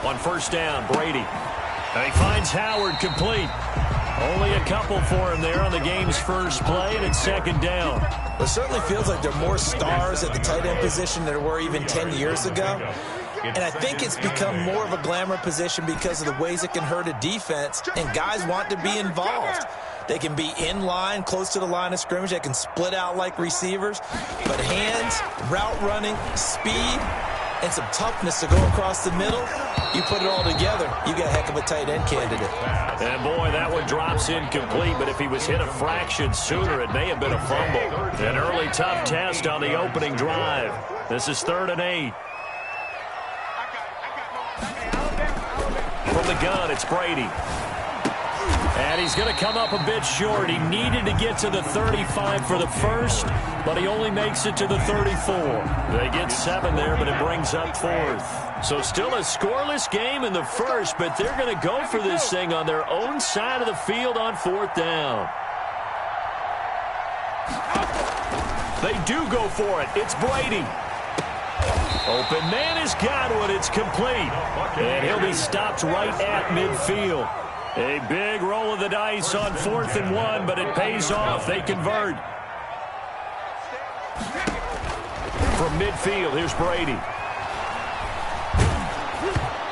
On first down, Brady. And he finds Howard complete. Only a couple for him there on the game's first play, and it's second down. It certainly feels like there are more stars at the tight end position than there were even 10 years ago. And I think it's become more of a glamour position because of the ways it can hurt a defense, and guys want to be involved. They can be in line, close to the line of scrimmage. They can split out like receivers. But hands, route running, speed, and some toughness to go across the middle, you put it all together, you got a heck of a tight end candidate. And boy, that one drops incomplete, but if he was hit a fraction sooner, it may have been a fumble. An early tough test on the opening drive. This is 3rd and 8. From the gun, it's Brady. And he's going to come up a bit short. He needed to get to the 35 for the first, but he only makes it to the 34. They get 7 there, but it brings up 4th. So still a scoreless game in the first, but they're going to go for this thing on their own side of the field on 4th down. They do go for it. It's Brady. Open man has got one. It's complete. And he'll be stopped right at midfield. A big roll of the dice on 4th and 1, but it pays off. They convert. From midfield, here's Brady.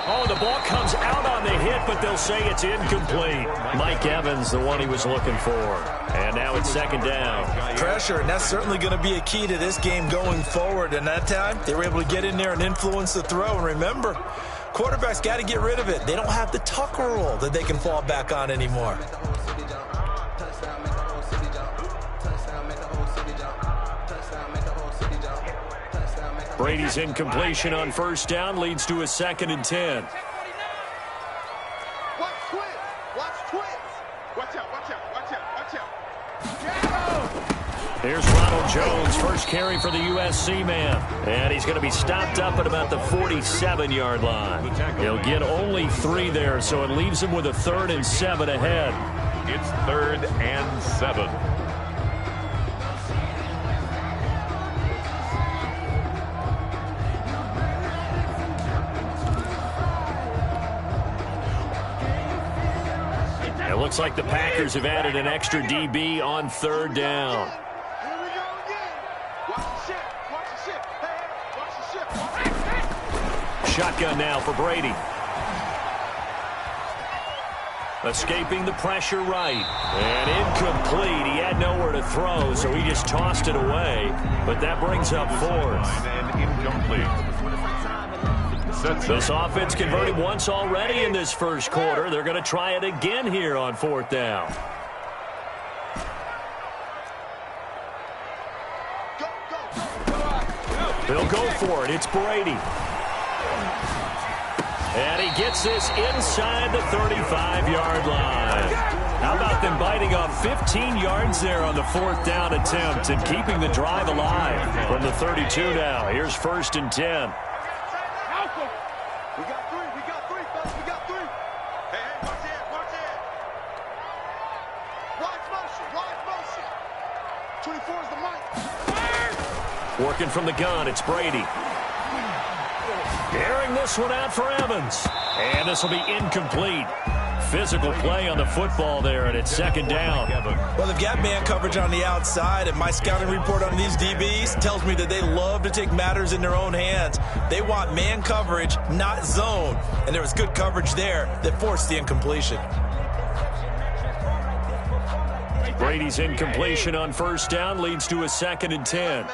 Oh, the ball comes out on the hit, but they'll say it's incomplete. Mike Evans, the one he was looking for. And now it's 2nd down. Pressure, and that's certainly going to be a key to this game going forward. And that time, they were able to get in there and influence the throw. And remember, quarterbacks got to get rid of it. They don't have the Tucker rule that they can fall back on anymore. Brady's incompletion on first down leads to a 2nd and 10. Watch twins. Watch twins. Watch out, watch out, watch out, watch out. Here's Ronald Jones, first carry for the USC man. And he's going to be stopped up at about the 47-yard line. He'll get only 3 there, so it leaves him with a 3rd and 7 ahead. It's 3rd and 7. It looks like the Packers have added an extra DB on 3rd down. Here we go again. Watch the ship. Watch the ship. Hey, watch the ship. Shotgun now for Brady. Escaping the pressure right. And incomplete. He had nowhere to throw, so he just tossed it away. But that brings up 4th. And incomplete. This offense converted once already in this first quarter. They're going to try it again here on 4th down. They'll go for it. It's Brady. And he gets this inside the 35-yard line. How about them biting off 15 yards there on the 4th down attempt and keeping the drive alive from the 32 now. Here's 1st and 10. We got 3. We got 3, fellas. We got 3. Hey, watch it. Watch it. Watch motion. Watch motion. 24 is the mic. Working from the gun, it's Brady. Airing this one out for Evans. And this will be incomplete. Physical play on the football there, and it's 2nd down. Well, they've got man coverage on the outside, and my scouting report on these DBs tells me that they love to take matters in their own hands. They want man coverage, not zone. And there was good coverage there that forced the incompletion. Brady's incompletion on first down leads to a 2nd and 10.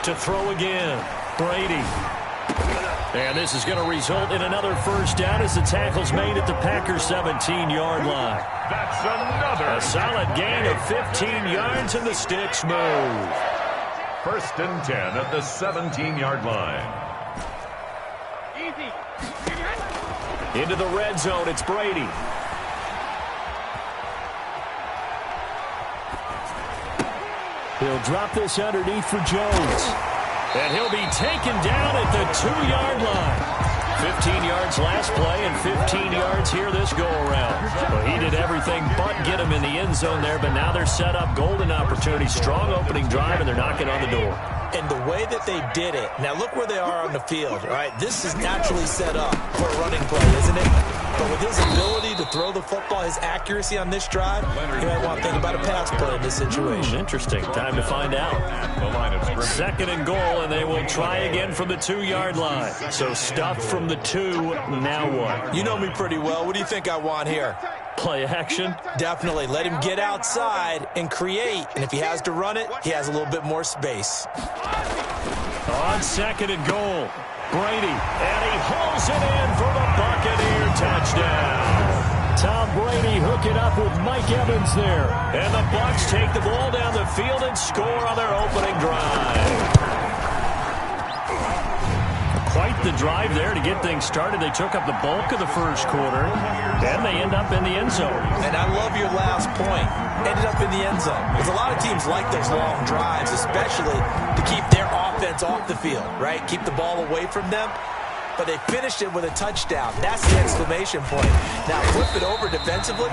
To throw again, Brady. And this is going to result in another first down as the tackle's made at the Packers' 17-yard line. That's another. A solid gain of 15 yards, and the sticks move. 1st and 10 at the 17-yard line. Into the red zone, it's Brady. He'll drop this underneath for Jones. And he'll be taken down at the 2-yard line. 15 yards last play and 15 yards here this go-around. Well, he did everything but get him in the end zone there, but now they're set up golden opportunity, strong opening drive, and they're knocking on the door. And the way that they did it, now look where they are on the field, all right? This is naturally set up for a running play, isn't it? But with his ability to throw the football, his accuracy on this drive, you might want to think about a pass play in this situation. Interesting. Time to find out. Second and goal, and they will try again from the 2-yard line. So stuff from the 2, now what? You know me pretty well. What do you think I want here? Play action? Definitely. Let him get outside and create. And if he has to run it, he has a little bit more space. On second and goal, Brady, and he hauls it in for the Buccaneer touchdown. Tom Brady hooking up with Mike Evans there. And the Bucs take the ball down the field and score on their opening drive. Quite the drive there to get things started. They took up the bulk of the first quarter, and they end up in the end zone. And I love your last point. Ended up in the end zone. Because a lot of teams like those long drives, especially to keep their offense off the field, right? Keep the ball away from them. But they finished it with a touchdown. That's the exclamation point. Now, flip it over defensively.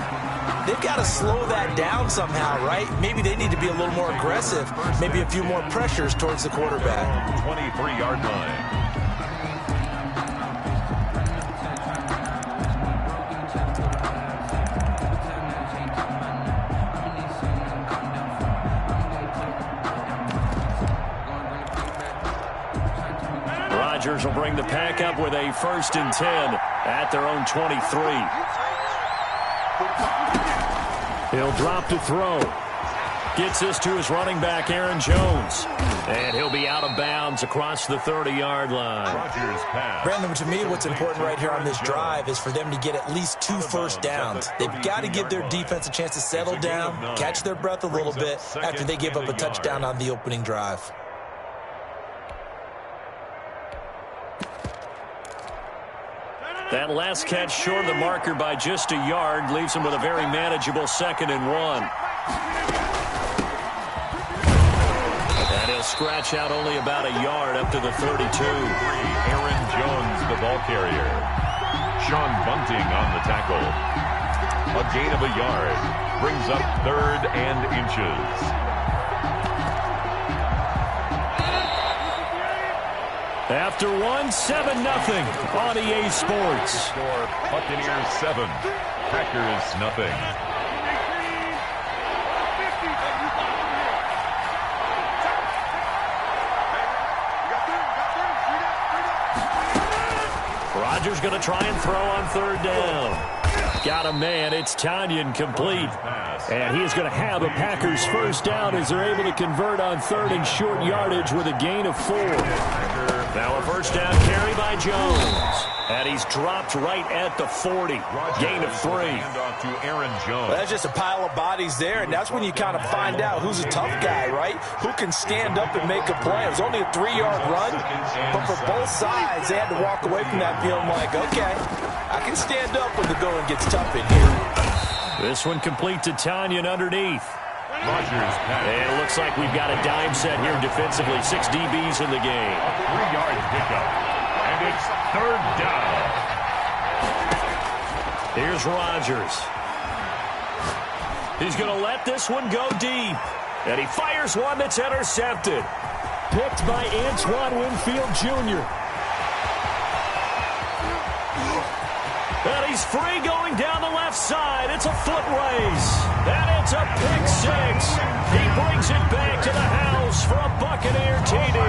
They've got to slow that down somehow, right? Maybe they need to be a little more aggressive. Maybe a few more pressures towards the quarterback. 23-yard line. Rodgers will bring the pack up with a 1st and 10 at their own 23. He'll drop to throw. Gets this to his running back, Aaron Jones. And he'll be out of bounds across the 30-yard line. Rodgers pass. Brandon, to me, what's important right here on this drive is for them to get at least 2 first downs. They've got to give their defense a chance to settle down, catch their breath a little bit after they give up a touchdown on the opening drive. That last catch short of the marker by just a yard leaves him with a very manageable 2nd and 1. And he'll scratch out only about a yard up to the 32. Aaron Jones, the ball carrier. Sean Bunting on the tackle. A gain of a yard. Brings up 3rd and inches. After 7-0 on EA Sports. Score Buccaneers 7, Packers nothing. Rodgers going to try and throw on 3rd down. Got a man. It's Tanyan complete. And he is going to have a Packers 1st down as they're able to convert on 3rd and short yardage with a gain of 4. Now a 1st down carry by Jones. And he's dropped right at the 40. Gain of 3. Handoff to Aaron Jones. Well, that's just a pile of bodies there, and that's when you kind of find out who's a tough guy, right? Who can stand up and make a play. It was only a 3-yard run, but for both sides, they had to walk away from that feeling like, okay, I can stand up when the going gets tough in here. This one complete to Tanyan underneath. Rodgers pass. And it looks like we've got a dime set here defensively. 6 DBs in the game. 3-yard pickup. And it's 3rd down. Here's Rodgers. He's going to let this one go deep. And he fires one that's intercepted. Picked by Antoine Winfield Jr. And he's free going down the left side. It's a foot race. And it's a pick 6. He brings it back to the house for a Buccaneer TD.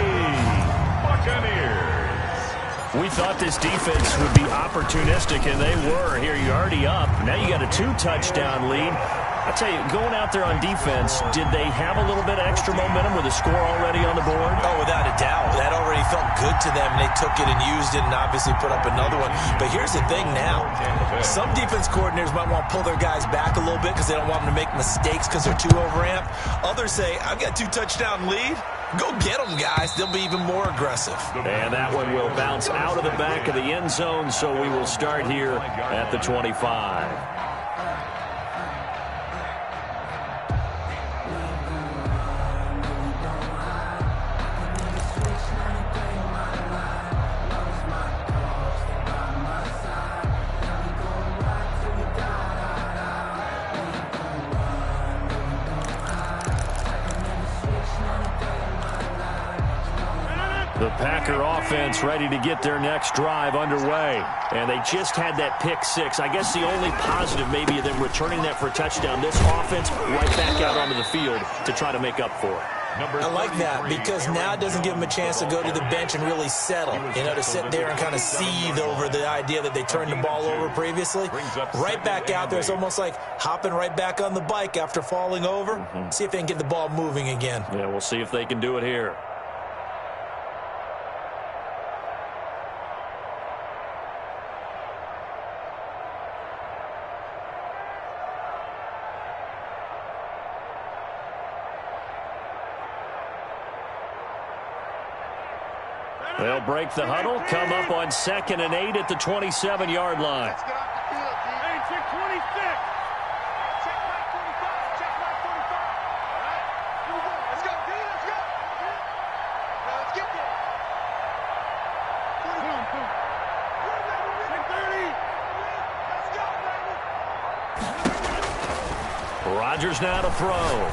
Buccaneers. We thought this defense would be opportunistic, and they were. Here, you're already up. Now you got a 2-touchdown lead. I'll tell you, going out there on defense, did they have a little bit of extra momentum with a score already on the board? Oh, without a doubt. That already felt good to them, and they took it and used it and obviously put up another one. But here's the thing now. Some defense coordinators might want to pull their guys back a little bit because they don't want them to make mistakes because they're too overamped. Others say, I've got a 2-touchdown lead. Go get them, guys. They'll be even more aggressive. And that one will bounce out of the back of the end zone, so we will start here at the 25. The Packer offense ready to get their next drive underway. And they just had that pick six. I guess the only positive maybe of them returning that for a touchdown. This offense right back out onto the field to try to make up for it. I like that because now it doesn't give them a chance to go to the bench and really settle, to sit there and kind of seethe over the idea that they turned the ball over previously. Right back out there. It's almost like hopping right back on the bike after falling over. See if they can get the ball moving again. Yeah, we'll see if they can do it here. They'll break the huddle, come up on 2nd and 8 at the 27-yard line. Let's get off the field, D. Hey, check 26. Check my 45. Check my 45. All right. Let's go, D. Let's go. Now let's get there. 40. Check 30. Let's go, baby. Rodgers now to throw.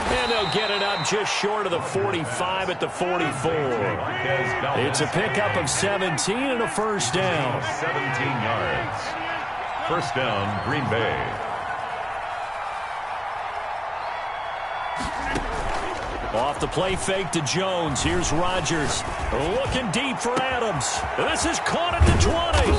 And they'll get it up just short of the 45 at the 44. It's a pickup of 17 and a first down. 17 yards. First down, Green Bay. Off the play fake to Jones. Here's Rodgers. Looking deep for Adams. This is caught at the 20.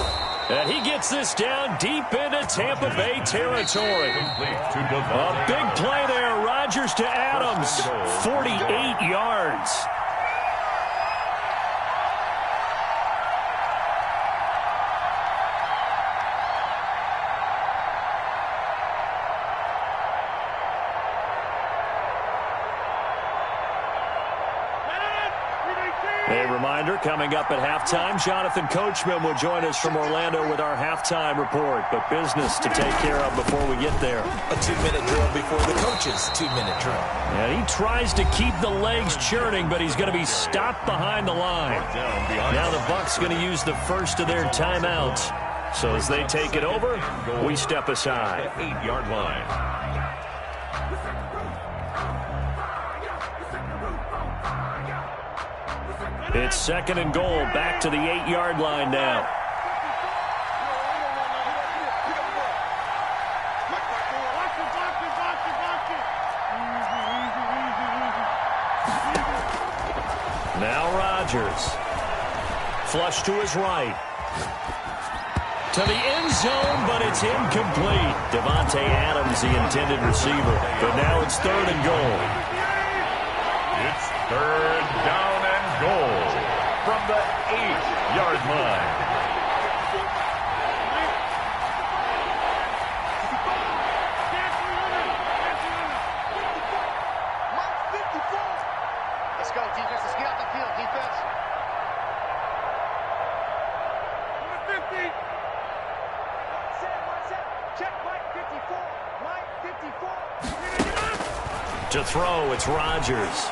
And he gets this down deep into Tampa Bay territory. A big play there. Rodgers to Adams. 48 yards. A reminder, coming up at halftime, Jonathan Coachman will join us from Orlando with our halftime report. But business to take care of before we get there. A 2-minute drill before the coach's 2-minute drill. And he tries to keep the legs churning, but he's going to be stopped behind the line. Now the Bucs going to use the first of their timeouts. So as they take it over, we step aside. 8-yard line. It's 2nd and goal, back to the 8-yard line now. Now Rodgers. Flush to his right. To the end zone, but it's incomplete. Devontae Adams, the intended receiver. But now it's 3rd and goal. It's 3rd down and goal from the 8-yard line. Let's go, defense. Let's get out the field, defense. Number 50. Check Mike 54. Mike 54. To throw, it's Rodgers.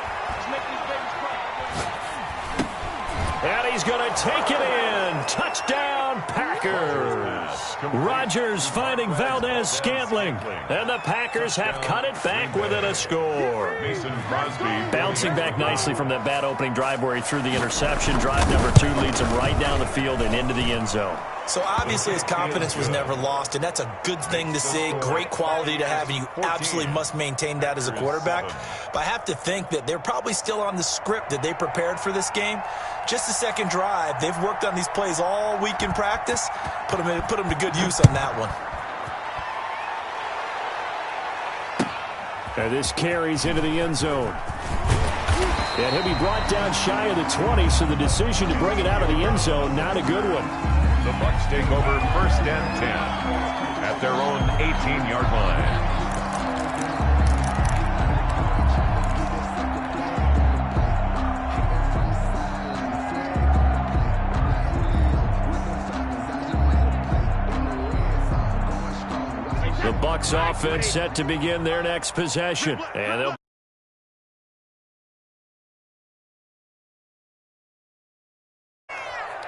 And he's going to take it in. Touchdown, Packers. Rodgers finding Valdez-Scantling. And the Packers have cut it back within a score. Mason Crosby Bouncing back nicely from that bad opening drive where he threw the interception. Drive number 2 leads him right down the field and into the end zone. So obviously his confidence was never lost, and that's a good thing to see. Great quality to have, and you absolutely must maintain that as a quarterback. But I have to think that they're probably still on the script that they prepared for this game. Just the second drive. They've worked on these plays all week in practice. Put them to good use on that one. And this carries into the end zone. And he'll be brought down shy of the 20, so the decision to bring it out of the end zone, not a good one. The Bucs take over 1st and 10 at their own 18-yard line. The Bucs offense set to begin their next possession. And they'll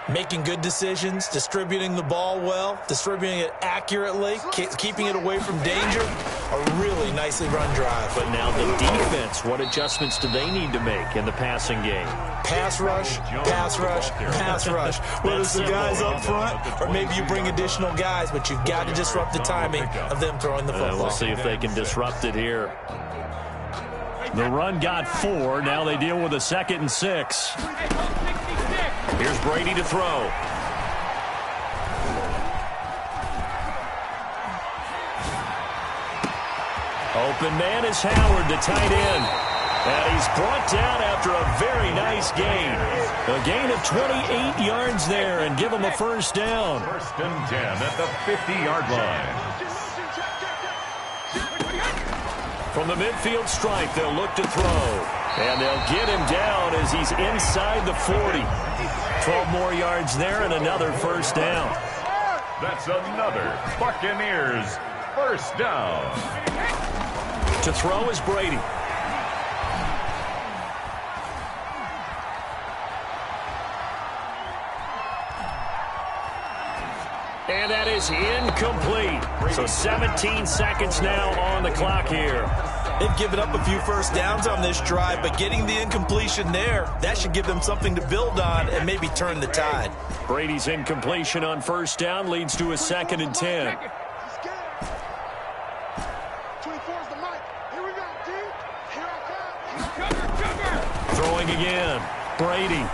making good decisions, distributing the ball well, distributing it accurately, keeping it away from danger. A really nicely run drive. But now the defense, what adjustments do they need to make in the passing game? Pass rush, pass rush, pass rush. Whether it's the guys up front or maybe you bring additional guys, but you've got to disrupt the timing of them throwing the football. We'll see if they can disrupt it here. The run got 4. Now they deal with a 2nd and 6. Here's Brady to throw. Open man is Howard, the tight end. And he's brought down after a very nice gain. A gain of 28 yards there and give him a first down. 1st and 10 at the 50-yard line. From the midfield stripe, they'll look to throw. And they'll get him down as he's inside the 40. 12 more yards there and another first down. That's another Buccaneers first down. To throw is Brady. And that is incomplete. So 17 seconds now on the clock here. They've given up a few first downs on this drive, but getting the incompletion there, that should give them something to build on and maybe turn the tide. Brady's incompletion on first down leads to a 2nd and 10. Throwing again. Brady.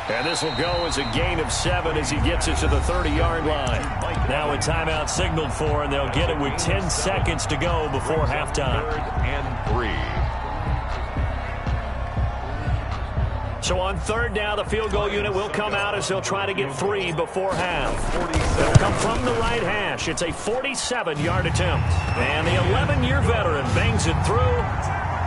And this will go as a gain of 7 as he gets it to the 30-yard line. Now a timeout signaled for, and they'll get it with 10 seconds to go before halftime. 3rd and 3. So on 3rd down, the field goal unit will come out as they'll try to get 3 before half. They'll come from the right hash. It's a 47-yard attempt. And the 11-year veteran bangs it through.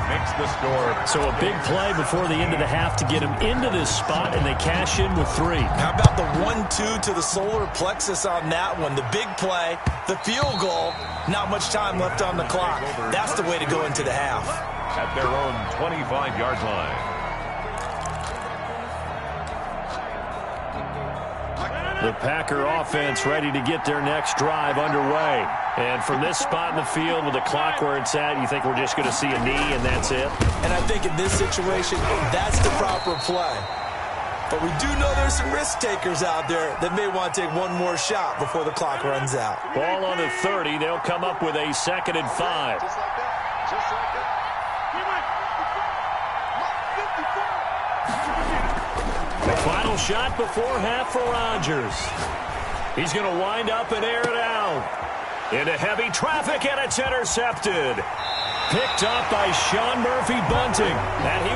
Makes the score. So a big play before the end of the half to get him into this spot, and they cash in with 3. How about the 1-2 to the solar plexus on that one? The big play, the field goal, not much time left on the clock. That's the way to go into the half. At their own 25-yard line. The Packer offense ready to get their next drive underway. And from this spot in the field with the clock where it's at, you think we're just going to see a knee and that's it? And I think in this situation, that's the proper play. But we do know there's some risk takers out there that may want to take one more shot before the clock runs out. Ball on the 30. They'll come up with a 2nd and 5. Just like that. Just like that. The final shot before half for Rodgers. He's going to wind up and air it out. Into heavy traffic, and it's intercepted. Picked up by Sean Murphy-Bunting. And he